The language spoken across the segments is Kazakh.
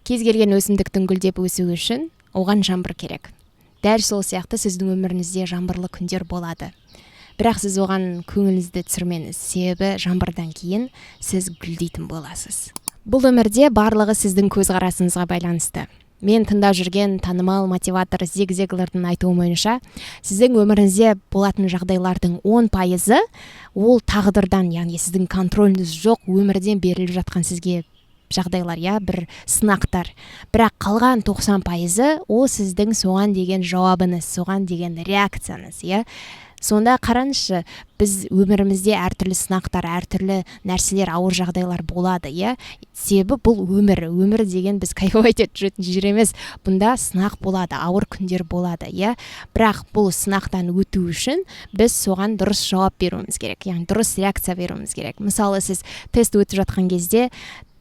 Кез келген өсімдіктің гүлдеп өсуі үшін оған жаңбыр керек. Дәл сол сияқты сіздің өміріңізде жаңбырлы күндер болады. Бірақ сіз оған көңіліңізді түсірмеңіз, себебі жаңбырдан кейін сіз гүлдейтін боласыз. Бұл өмірде барлығы сіздің көзқарасыңызға байланысты. Мен тыңдап жүрген танымал мотиватор Зиг Зиглардың айтуы бойынша, сіздің өміріңізде болатын жағдайлардың 10% ол тағдырдан, яғни сіздің контроліңіз жоқ өмірден беріліп жатқан сізге жағдайлар, бір сынақтар. Бірақ қалған 90% ол сіздің соған деген жауабыңыз, соған деген реакцияңыз, Сонда қараңызшы, біз өмірімізде әртүрлі сынақтар, әртүрлі нәрселер, ауыр жағдайлар болады, Себебі бұл өмір деген біз кайфовать етіп жүретін жер емес. Бұнда сынақ болады, ауыр күндер болады, Бірақ бұл сынақтан өту үшін біз соған дұрыс жауап беруіміз керек, яғни дұрыс реакция беруіміз керек. Мысалы, сіз тест өтіп жатқан кезде,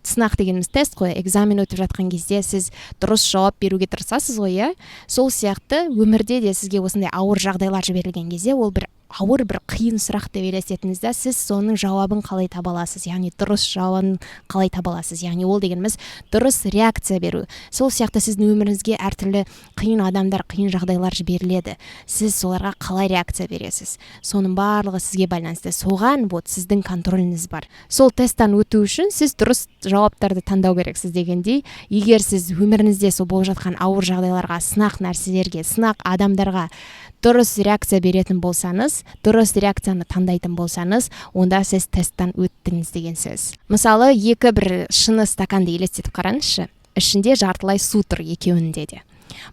сынақ дегеніміз тест қой, экзамен өтіп жатқан кезде сіз дұрыс жауап беруге тырысасыз ғой, Сол сияқты өмірде де сізге осындай ауыр жағдайлар жіберілген кезде, ол бір ауыр, бір қиын сұрақ деп елестетіңізде, сіз соның жауабын қалай таба аласыз, яғни дұрыс жауабын қалай таба аласыз, яғни ол дегеніміз дұрыс реакция беру. Сол сияқты сіздің өміріңізге әртүрлі қиын адамдар, қиын жағдайлар жіберіледі. Сіз соларға қалай реакция бересіз? Соның барлығы сізге байланысты. Соған сіздің контроліңіз бар. Сол тесттан өту үшін сіз дұрыс жауаптарды таңдау керексіз дегендей, егер сіз өміріңізде сол болып жатқан ауыр жағдайларға, сынақ нәрселерге, сынақ адамдарға дұрыс реакция беретін болсаңыз, дұрыс реакцияны таңдайтын болсаңыз, онда сіз тесттан өттіңіз деген сөз. Мысалы, бір шыны стаканды елестетіп қараңызшы, ішінде жартылай су тұр екеуінде де.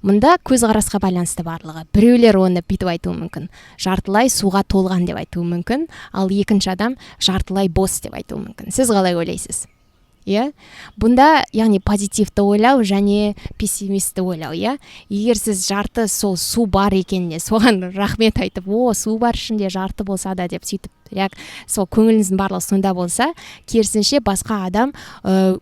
Мұнда көзқарасқа байланысты барлығы. Біреулер оны бүйтіп айтуы мүмкін, жартылай суға толған деп айтуы мүмкін, ал екінші адам жартылай бос деп айтуы мүмкін. Сіз қалай ойлайсыз? Бұнда, яғни позитивті ойлау және пессимистті ойлау, Егер сіз жарты сол су бар екеніне соған рахмет айтып, су бар ішінде жарты болса да деп сөйтіп, сол көңіліңіздің барлығы сонда болса, керісінше басқа адам,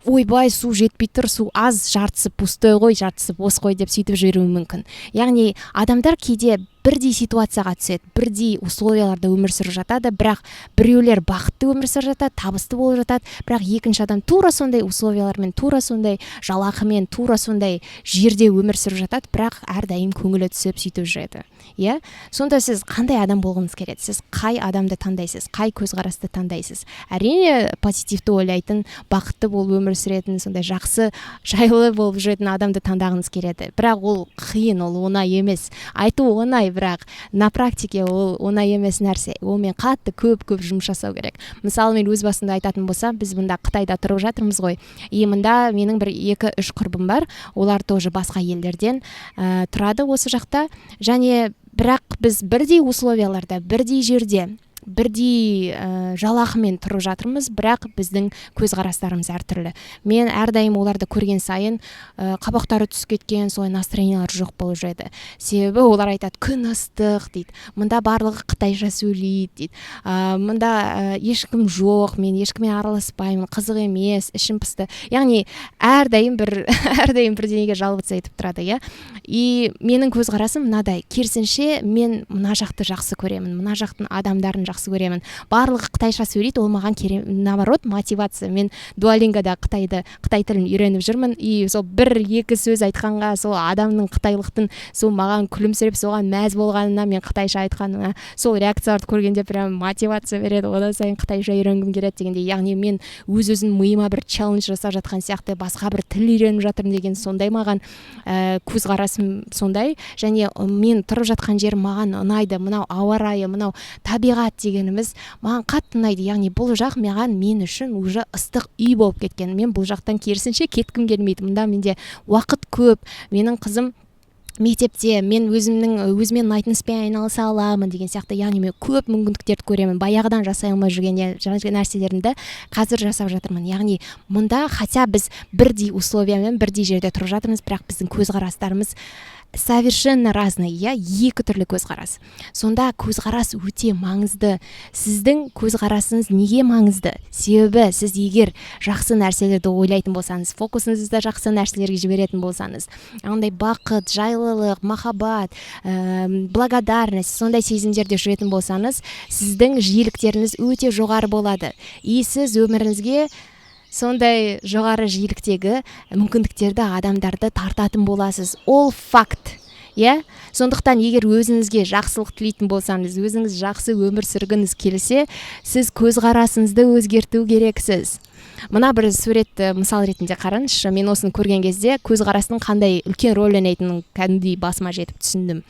ойбай, су жетпей тұр, су аз, жартысы пустой ғой, жартысы бос қой деп сөйтіп жіберуі мүмкін. Яғни адамдар кейде бірдей ситуацияға түседі, бірдей условияларда өмір сүріп жатады, бірақ біреулер бақытты өмір сүріп жатады, табысты болып жатады, бірақ екінші адам тура сондай условиялармен, тура сондай жалақымен, тура сондай жерде өмір сүріп жатады, бірақ әрдайым көңілі түсіп сөйтіп жүреді. Сонда сіз қандай адам болғыңыз келеді? Сіз қай адамды таңдайсыз? Қай көзқарасты таңдайсыз? Әрине, позитивті ойлайтын, бақытты болып өмір сүретін, сондай жақсы, жайлы болып жүретін адамды таңдағыңыз келеді. Бірақ ол қиын, ол оңай емес. Айту оңай, бірақ на практике ол оңай емес нәрсе. Онымен қатты көп жұмыс жасау керек. Мысалы, мен өз басымда айтатын болсам, біз мұнда Қытайда тұрып жатырмыз ғой. Мұнда менің 2-3 құрбым бар. Олар тоже басқа елдерден тұрады осы жақта. Және бірақ біз бірдей условияларда, бірдей жерде, бірдей жалақымен тұрып жатырмыз, бірақ біздің көзқарастарымыз әртүрлі. Мен әрдайым оларды көрген сайын қабақтары түсіп кеткен, солай настроениялар жоқ болып жүреді. Себебі олар айтады, күн ыстық дейді. Мұнда барлығы қытайша сөйлейді дейді. Мұнда ешкім жоқ, мен ешкіммен араласпаймын, қызық емес, ішім пысты. Яғни әрдайым бірдеңеге жаловаться етіп тұрады, И менің көзқарасым мынадай, керісінше мен мына жақты жақсы көремін, мына жақтың адамдарын жақсы көремін. Барлығы қытайша сөйлейді, ол маған наоборот мотивация. Мен Дуолингода Қытай тілін үйреніп жүрмін. И сол 1-2 сөз айтқанға, сол адамның қытайлықтың сол маған күлімсіреп, соған мәз болғанына, мен қытайша айтқанына, сол реакцияларды көргенде прям мотивация береді. Одан сайын қытайша үйренгім келеді дегенде, яғни мен өз-өзім миыма бір челлендж жасап жатқан сияқты басқа бір тіл үйреніп жатырмын деген сондай маған көзқарасым сондай. Және мен тұрып жатқан жер маған ұнайды. Мынау ауа райы, мынау табиғат дегеніміз маған қатты ұнайды. Яғни бұл жақ мен үшін уже ыстық үй болып кеткен. Мен бұл жақтан керісінше кеткім келмейді. Мұнда менде уақыт көп. Менің қызым мектепте, мен өзімен ұнайтын іспен айналыса аламын деген сияқты. Яғни мен көп мүмкіндіктерді көремін. Баяғыдан жасай алмай жүрген нәрселерімді қазір жасап жатырмын. Яғни мұнда хотя біз бірдей условиямен, бірдей жерде тұрып жатырмыз, бірақ біздің көзқарастарымыз совершенно разный, екі түрлі көзқарас. Сонда көзқарас өте маңызды. Сіздің көзқарасыңыз неге маңызды? Себебі сіз егер жақсы нәрселерді ойлайтын болсаңыз, фокусыңызды жақсы нәрселерге жіберетін болсаңыз, андай бақыт, жайлылық, махаббат, благодарность, сондай сезімдерде жүретін болсаңыз, сіздің жиіліктеріңіз өте жоғары болады. И сіз өміріңізге сондай жоғары жиіліктегі мүмкіндіктерді адамдарды тартатын боласыз. Ол факт. Иә, сондықтан егер өзіңізге жақсылық тілейтін болсаңыз, өзіңіз жақсы өмір сүргіңіз келсе, сіз көзқарасыңызды өзгерту керексіз. Мына бір суретті мысал ретінде қараңызшы. Мен осыны көрген кезде көзқарастың қандай үлкен рөл ойнайтынын кәдімгідей басыма жетіп түсіндім.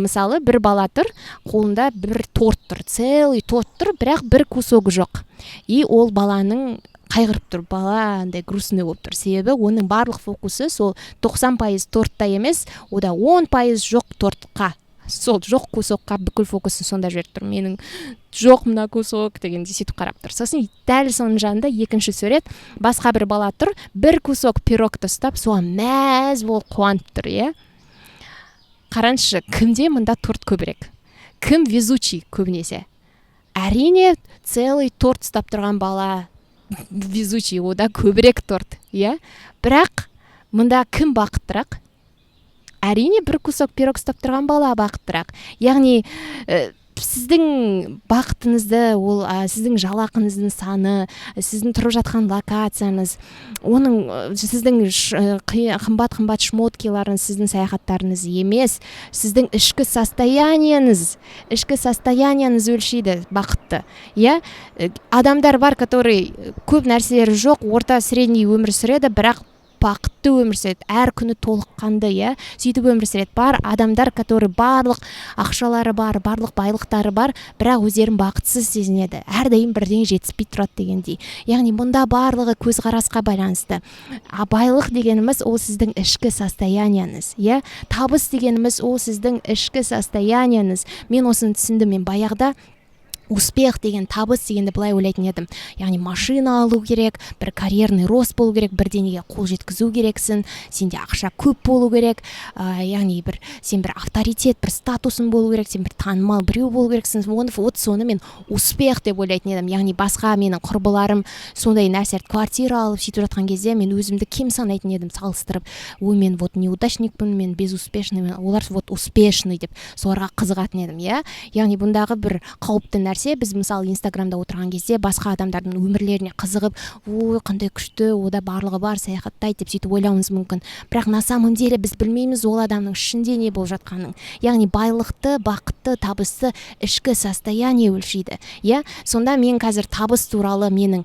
Мысалы, бір бала тұр, қолында бір торт тұр, целый торт тұр, бірақ бір кусогы жоқ. И ол баланың қайғырып тұр, бала андай грустный болып тұр. Себебі оның барлық фокусы сол 90% тортта емес, ода 10% жоқ тортқа. Сол жоқ кусокқа бүкіл фокусын сонда жіберіп тұр. Менің жоқ мына кусок дегенде сөйтіп қарап тұр. Сосын дәл соның жанында екінші сурет, басқа бір бала тұр, бір кусок пирогты ұстап, соған мәз болып қуанып тұр, иә. Қараңызшы, кімде мында торт көбірек? Кім везучий көбінесе? Әрине, целый торт ұстап тұрған бала везучий, ода көбірек торт, иә. Бірақ мында кім бақыттырақ? Әрине, бір кусок пирог ұстап тұрған бала бақыттырақ. Яғни сіздің бақытыңызды, ол сіздің жалақыңыздың саны, сіздің тұрып жатқан локацияңыз, оның сіздің қымбат шмоткиларыңыз, сіздің саяхаттарыңыз емес, сіздің ішкі состояниеңіз өлшейді бақытты. Иә, адамдар бар, который көп нәрселері жоқ, орта средний өмір сүреді, бірақ бақытты өмір сүреді, әр күні толыққанды, иә, сөйтіп өмір сүреді. Бар адамдар, который барлық ақшалары бар, барлық байлықтары бар, бірақ өздерін бақытсыз сезінеді, әрдайым бірдеңе жетіспей тұрады дегендей. Яғни мұнда барлығы көзқарасқа байланысты. Байлық дегеніміз ол сіздің ішкі состояниеңіз, иә. Табыс дегеніміз ол сіздің ішкі состояниеңіз. Мен осыны түсіндім. Мен баяғыда успех деген, табыс дегенді былай ойлайтын едім. Яғни машина алу керек, бір карьерный рост болу керек, бірдеңеге қол жеткізу керексің, сенде ақша көп болу керек, яғни сен бір авторитет, бір статусың болу керек, сен бір танымал біреу болу керексің. Вот соны мен успех деп ойлайтын едім. Яғни басқа менің құрбыларым сондай нәрселерді квартира алып сөйтіп жатқан кезде мен өзімді кем санайтын едім, салыстырып. Мен вот неудачникпін, мен безуспешныймын, олар вот успешный деп соларға қызығатын едім, иә. Яғни бұндағы бір қауіпті нәрсе, біз мысалы Инстаграмда отырған кезде басқа адамдардың өмірлеріне қызығып, ой, қандай күшті, ода барлығы бар, саяхаттайды деп сөйтіп ойлауымыз мүмкін. Бірақ на самом деле біз білмейміз ол адамның ішінде не болып жатқанын. Яғни байлықты, бақытты, табысты ішкі состояние өлшейді. Иә, сонда мен қазір табыс туралы менің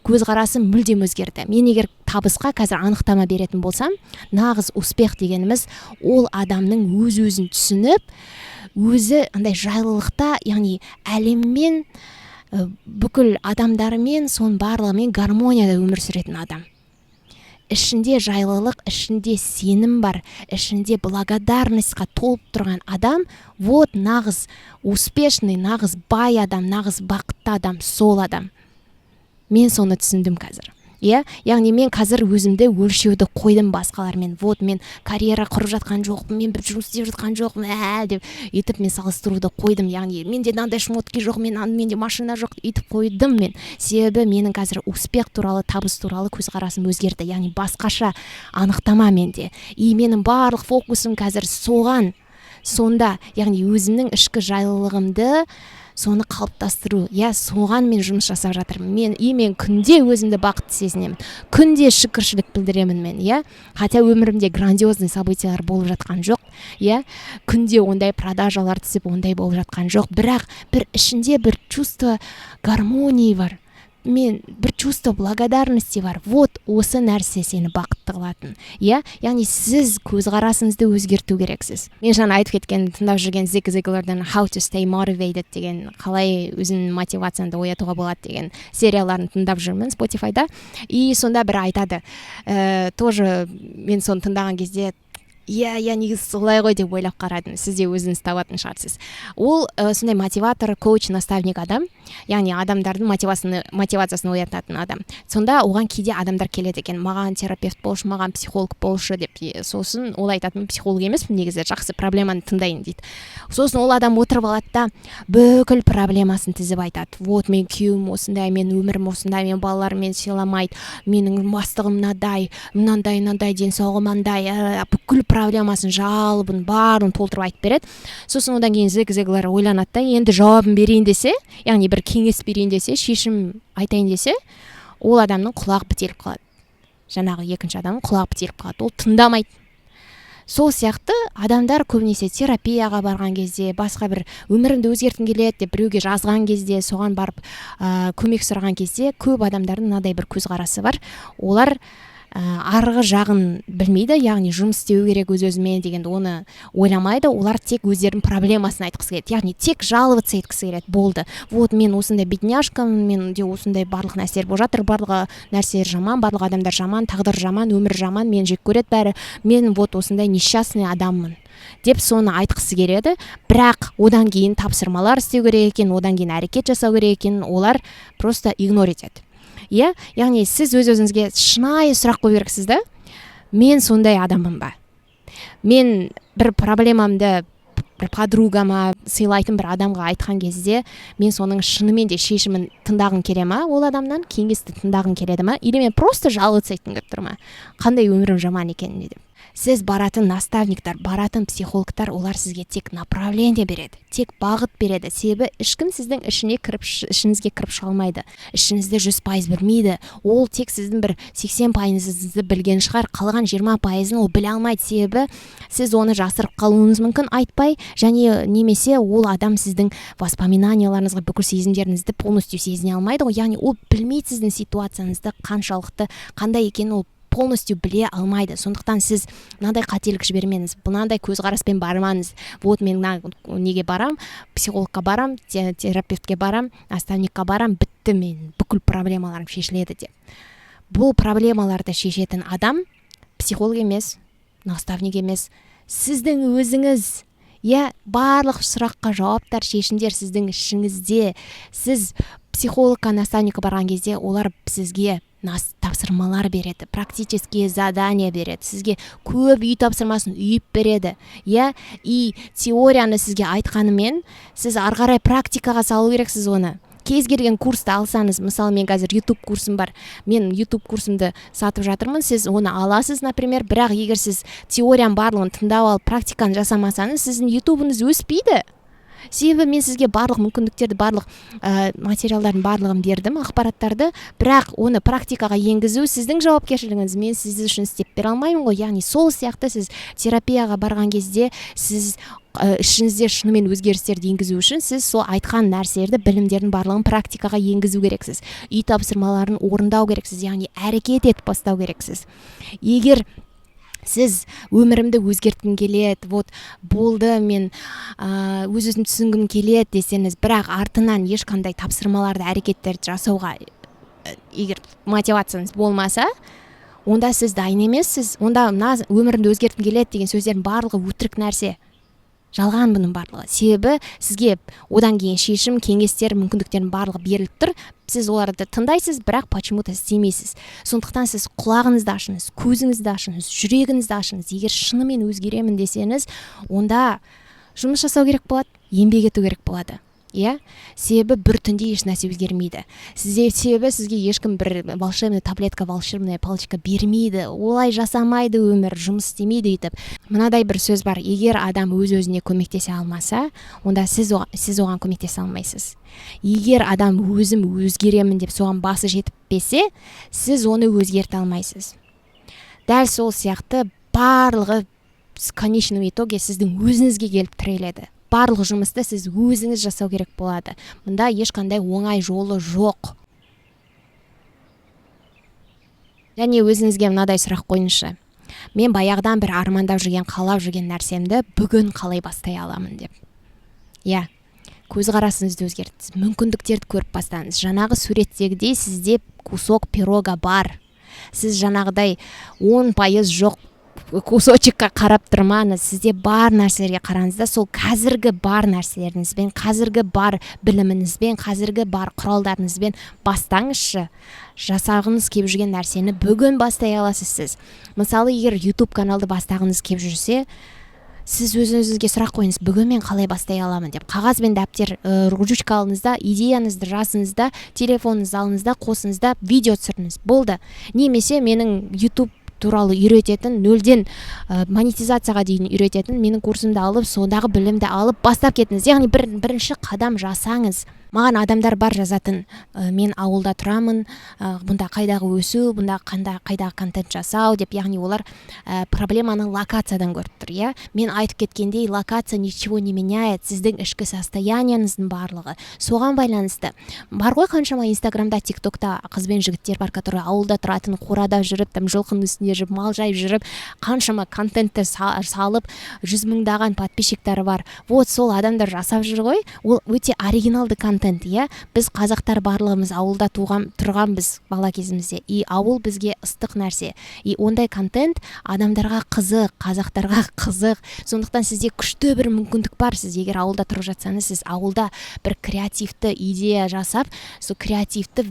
көзқарасым мүлдем өзгерді. Мен егер табысқа қазір анықтама беретін болсам, нағыз успех дегеніміз ол адамның өз-өзін түсініп, өзі андай жайлылықта, яғни әлеммен, бүкіл адамдарымен, соның барлығымен гармонияда өмір сүретін адам. Ішінде жайлылық, ішінде сенім бар, ішінде благодарностьқа толып тұрған адам, вот нағыз успешный, нағыз бай адам, нағыз бақытты адам, сол адам. Мен соны түсіндім қазір. Иә, яғни мен қазір өзімді өлшеуді қойдым басқалармен. Вот мен карьера құрып жатқан жоқпын, мен бір жұмыс істеп жатқан жоқпын, деп өйтіп мен салыстыруды қойдым. Яғни менде мынандай шмотки жоқ, менде машина жоқ, өйтіп қойдым мен. Себебі менің қазір успех туралы, табыс туралы көзқарасым өзгерді. Яғни басқаша анықтама менде. И менің барлық фокусым қазір соған, сонда, яғни өзімнің ішкі жайлылығымды соны қалыптастыру, соған мен жұмыс жасап жатырмын. Мен күнде өзімді бақытты сезінемін, күнде шүкіршілік білдіремін мен, хотя өмірімде грандиозный событиялар болып жатқан жоқ, күнде ондай продажалар түсіп, ондай болып жатқан жоқ, бірақ бір ішінде бір чувство гармонии бар, бір чувство благодарности бар. Вот осы нәрсе сені бақытты қылатын. Яғни сіз көзқарасыңызды өзгерту керексіз. Мен жаңа айтып кеткен, тыңдап жүрген Зиг Зиглердің How to Stay Motivated деген, қалай өзіңнің мотивацияңды оятуға болады деген серияларын тыңдап жүрмін Spotify-да. И сонда бір айтады, тоже мен соны тыңдаған кезде, негізі солай ғой деп ойлап қарадым. Сіз де өзіңіз табатын шығарсыз. Ол сондай мотиватор, коуч, наставник адам, яғни адамдардың мотивациясын оятатын адам. Сонда оған кейде адамдар келеді екен, маған терапевт болшы, маған психолог болшы деп. Сосын ол айтатын, психолог емеспін, негізі жақсы проблеманы тыңдайын дейді. Сосын ол адам отырып алады да бүкіл проблемасын тізіп айтады. Вот мен күйеуім осындай, мен өмірім осындай, мен балаларым мені сыйламайды, менің бастығым мынандай, денсаулығым мынандай, бүкіл проблемасын, жалобын, барын толтырып айтып береді. Сосын одан кейін Зиг Зиглер ойланады да, енді жауабын берейін десе, яғни бір кеңес берейін десе, шешім айтайын десе, ол адамның құлағы бітеліп қалады. Жаңағы екінші адамның құлағы бітеліп қалады, ол тыңдамайды. Сол сияқты адамдар көбінесе терапияға барған кезде, басқа бір өмірімді өзгерткім келеді деп біреуге жазған кезде, соған барып көмек сұраған кезде көп адамдардың мынадай бір көзқарасы бар. Олар арғы жағын білмейді, яғни жұмыс істеу керек өз-өзімен дегенді оны ойламайды. Олар тек өздерінің проблемасын айтқысы келеді, яғни тек жаловаться еткісі келеді. Болды, вот мен осындай бедняжкамын, менде осындай барлық нәрселер болып жатыр, барлығы нәрселер жаман, барлық адамдар жаман, тағдыр жаман, өмір жаман, мен жек көреді бәрі, мен вот осындай несчастный адаммын деп соны айтқысы келеді. Бірақ одан кейін тапсырмалар істеу керек екен, одан кейін әрекет жасау керек екен, олар просто игнор етеді. Яғни сіз өз-өзіңізге шынайы сұрақ қою керексіз да, мен сондай адаммын ба? Мен бір проблемамды бір подругама, сыйлайтын бір адамға айтқан кезде, мен соның шынымен де шешімін тыңдағым келе ма, ол адамнан кеңесті тыңдағым келеді ма, или мен просто жалғыз айтқым келіп тұр ма, қандай өмірім жаман екенін деп. Сіз баратын наставниктар, баратын психологтар, олар сізге тек направление береді, тек бағыт береді. Себебі ешкім сіздің ішіңізге кіріп шыға алмайды. Ішіңізді 100% білмейді. Ол тек сіздің бір 80%-іңізді білген шығар, қалған 20%-ын ол біле алмайды. Себебі сіз оны жасырып қалуыңыз мүмкін айтпай, және немесе ол адам сіздің воспоминанияларыңызға, бүкіл сезімдеріңізді полностью сезіне алмайды ғой. Яғни ол білмейді сіздің ситуацияңызды қаншалықты, қандай екенін ол полностью біле алмайды. Сондықтан сіз мынандай қателік жібермеңіз, мынандай көзқараспен бармаңыз. Вот мен неге барам, психологқа барам, терапевтке барам, наставникқа барам, бітті, мен бүкіл проблемаларым шешіледі деп. Бұл проблемаларды шешетін адам психолог емес, наставник емес, сіздің өзіңіз. Барлық сұраққа жауаптар, шешімдер сіздің ішіңізде. Сіз психологқа, наставникқа барған кезде олар сізге тапсырмалар береді, практические задания береді, сізге көп үй тапсырмасын үйіп береді. И теорияны сізге айтқанымен, сіз ары қарай практикаға салу керексіз оны. Кез келген курсты алсаңыз, мысалы мен қазір YouTube курсым бар, мен YouTube курсымды сатып жатырмын, сіз оны аласыз, например, бірақ егер сіз теорияның барлығын тыңдап алып, практиканы жасамасаңыз, сіздің YouTube'ыңыз өспейді. Себебі мен сізге барлық мүмкіндіктерді, барлық материалдардың барлығын бердім, ақпараттарды, бірақ оны практикаға енгізу сіздің жауапкершілігіңіз, мен сіз үшін істеп бере алмаймын ғой. Яғни сол сияқты сіз терапияға барған кезде, сіз ішіңізде шынымен өзгерістерді енгізу үшін сіз сол айтқан нәрселерді, білімдердің барлығын практикаға енгізу керексіз. Үй тапсырмаларын орындау керексіз, яғни әрекет етіп бастау керексіз. Егер сіз өмірімді өзгерткім келеді, вот болды, мен өз-өзімді түсінгім келеді десеңіз, бірақ артынан ешқандай тапсырмаларды, әрекеттерді жасауға егер мотивацияңыз болмаса, онда сіз дайын емессіз. Онда өмірімді өзгерткім келеді деген сөздердің барлығы өтірік нәрсе. Жалған бұның барлығы. Себебі сізге одан кейін шешім, кеңестер, мүмкіндіктердің барлығы беріліп тұр. Сіз оларды тыңдайсыз, бірақ почему-то істемейсіз. Сондықтан сіз құлағыңызды ашыңыз, көзіңізді ашыңыз, жүрегіңізді ашыңыз. Егер шынымен өзгеремін десеңіз, онда жұмыс жасау керек болады, еңбек ету керек болады. Себебі бір түнде еш нәрсе өзгермейді. Себебі сізге ешкім бір волшебный таблетка, волшебная палочка бермейді. Олай жасамайды өмір, жұмыс істемейді етіп. Мынадай бір сөз бар: егер адам өз-өзіне көмектесе алмаса, онда сіз оған көмектесе алмайсыз. Егер адам өзім өзгеремін деп соған басы жетпесе, сіз оны өзгерте алмайсыз. Дәл сол сияқты барлығы в конечном итоге сіздің өзіңізге келіп тіреледі. Барлық жұмысты сіз өзіңіз жасау керек болады. Мұнда ешқандай оңай жолы жоқ. Және өзіңізге мынадай сұрақ қойыңызшы: мен баяғыдан бір армандап жүрген, қалап жүрген нәрсемді бүгін қалай бастай аламын деп. Көзқарасыңызды өзгертіңіз, мүмкіндіктерді көріп бастаңыз. Жаңағы суреттегідей сізде кусок пирога бар. Сіз жаңағыдай 10% жоқ кусочекқа қарап тұрмаңыз. Сізде бар нәрселерге қараңыз да, сол қазіргі бар нәрселеріңізбен, қазіргі бар біліміңізбен, қазіргі бар құралдарыңызбен бастаңызшы. Жасағыңыз келіп жүрген нәрсені бүгін бастай аласыз сіз. Мысалы, егер YouTube каналды бастағыңыз келіп жүрсе, сіз өзіңізге сұрақ қойыңыз: бүгін мен қалай бастай аламын деп. Қағаз бен дәптер, ручка алыңызда, идеяңызды жазыңызда, телефоныңызды алыңызда, қосыңызда, видео түсіріңіз. Болды. Немесе менің YouTube туралы үйрететін, нөлден монетизацияға дейін үйрететін менің курсымды алып, сондағы білімді алып бастап кетіңіз. Яғни бірінші қадам жасаңыз. Маған адамдар бар жазатын, мен ауылда тұрамын, бұнда қайдағы өсу, бұнда қайдағы контент жасау деп, яғни олар проблеманы локациядан көріп тұр, иә. Мен айтып кеткендей, локация ничего не меняет, сіздің ішкі состояниеңіздің барлығы соған байланысты. Бар ғой қаншама Инстаграмда, ТикТокта қыз бен жігіттер бар, которые ауылда тұратын, қорада жүріп, там жылқының үстінде жүріп, мал жайып жүріп, қаншама контентті салып, 100 мыңдаған подписчиктары бар. Вот сол адамдар жасап жүр ғой. Ол өте оригиналды контент, иә. Біз қазақтар барлығымыз ауылда тұрғанбыз бала кезімізде. И ауыл бізге ыстық нәрсе. И ондай контент адамдарға қызық, қазақтарға қызық. Сондықтан сізде күшті бір мүмкіндік бар. Сіз егер ауылда тұрып жатсаңыз, сіз ауылда бір креативті идея жасап, сол креативті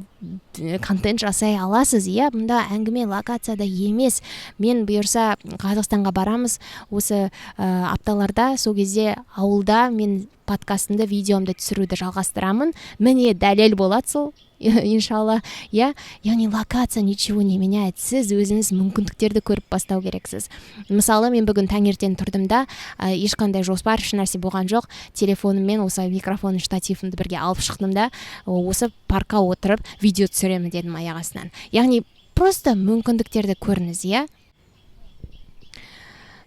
контент жасай аласыз, иә. Бұнда әңгіме локацияда емес. Мен бұйырса Қазақстанға барамыз осы апталарда, сол кезде ауылда мен подкастымды, видеомды түсіруді жалғастырамын. Міне дәлел болады сол, иншалла, иә. Яғни локация ничего не меняет. Сіз өзіңіз мүмкіндіктерді көріп бастау керексіз. Мысалы, мен бүгін таңертең тұрдым да, ешқандай жоспар, еш нәрсе болған жоқ. Телефоныммен осы микрофон штативімді бірге алып шықтым да, осы паркқа отырып видео түсіремін дедім аяқ астынан. Яғни просто мүмкіндіктерді көріңіз, иә.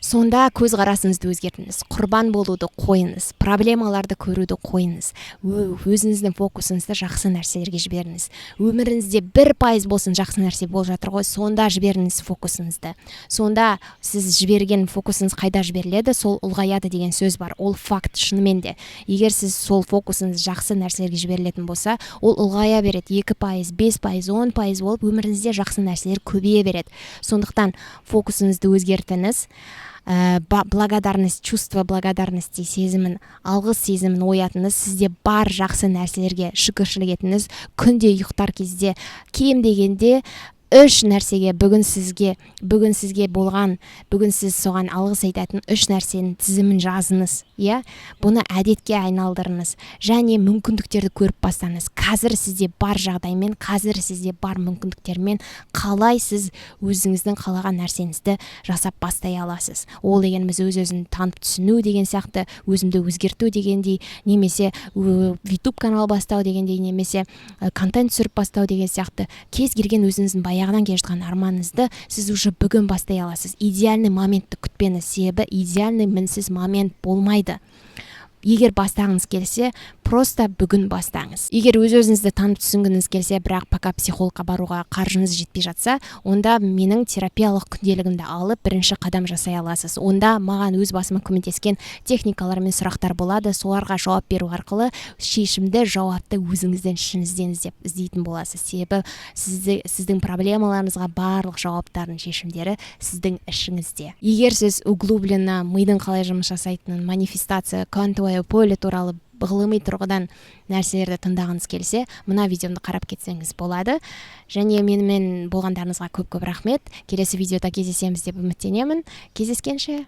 Сонда көзқарасыңызды өзгертіңіз, құрбан болуды қойыңыз, проблемаларды көруді қойыңыз, өзіңіздің фокусыңызды жақсы нәрселерге жіберіңіз. Өміріңізде 1% болсын жақсы нәрсе болып жатыр ғой, сонда жіберіңіз фокусыңызды. Сонда сіз жіберген фокусыңыз қайда жіберіледі, сол ұлғаяды деген сөз бар. Ол факт шынымен де. Егер сіз сол фокусыңыз жақсы нәрселерге жіберілетін болса, ол ұлғая береді. 2%, 5%, 10% болып өміріңізде жақсы нәрселер көбейе береді. Сондықтан фокусыңызды өзгертіңіз. Благодарность, чувство благодарности сезімін, алғыс сезімін оятыңыз, сізде бар жақсы нәрселерге шүкіршілік етіңіз. Күнде ұйықтар кезде кем дегенде 3 нәрсеге, бүгін сізге болған, бүгін сіз соған алғыс айтатын 3 нәрсенің тізімін жазыңыз, иә. Бұны әдетке айналдырыңыз, және мүмкіндіктерді көріп бастаңыз. Қазір сізде бар жағдаймен, қазір сізде бар мүмкіндіктермен қалай сіз өзіңіздің қалаған нәрсеңізді жасап бастай аласыз. Ол дегеніміз өз-өзін танып түсіну деген сияқты, өзімді өзгерту дегендей, немесе YouTube канал бастау дегендей, немесе контент түсіріп бастау деген сияқты, кез келген өзіңіздің баяғыдан келе жатқан арманыңызды сіз уже бүгін бастай аласыз. Идеальный моментті күтпеңіз, себебі идеальный мінсіз момент болмайды. Егер бастағыңыз келсе, просто бүгін бастаңыз. Егер өз-өзіңізді танып түсінгіңіз келсе, бірақ пока психологқа баруға қаржыңыз жетпей жатса, онда менің терапиялық күнделігімді алып, бірінші қадам жасай аласыз. Онда маған өз басыма көмектескен техникалар мен сұрақтар болады. Соларға жауап беру арқылы шешімді, жауапты өзіңізден ішіңізден іздейтін боласыз. Себебі сіздің проблемаларыңызға барлық жауаптардың шешімдері сіздің ішіңізде. Егер сіз углубленно мидың қалай жұмыс жасайтынын, манифестация, квантовое поле туралы ғылыми тұрғыдан нәрселерді тыңдағыңыз келсе, мына видеомды қарап кетсеңіз болады. Және менімен болғандарыңызға көп-көп рахмет. Келесі видеода кездесеміз деп үміттенемін. Кездескенше.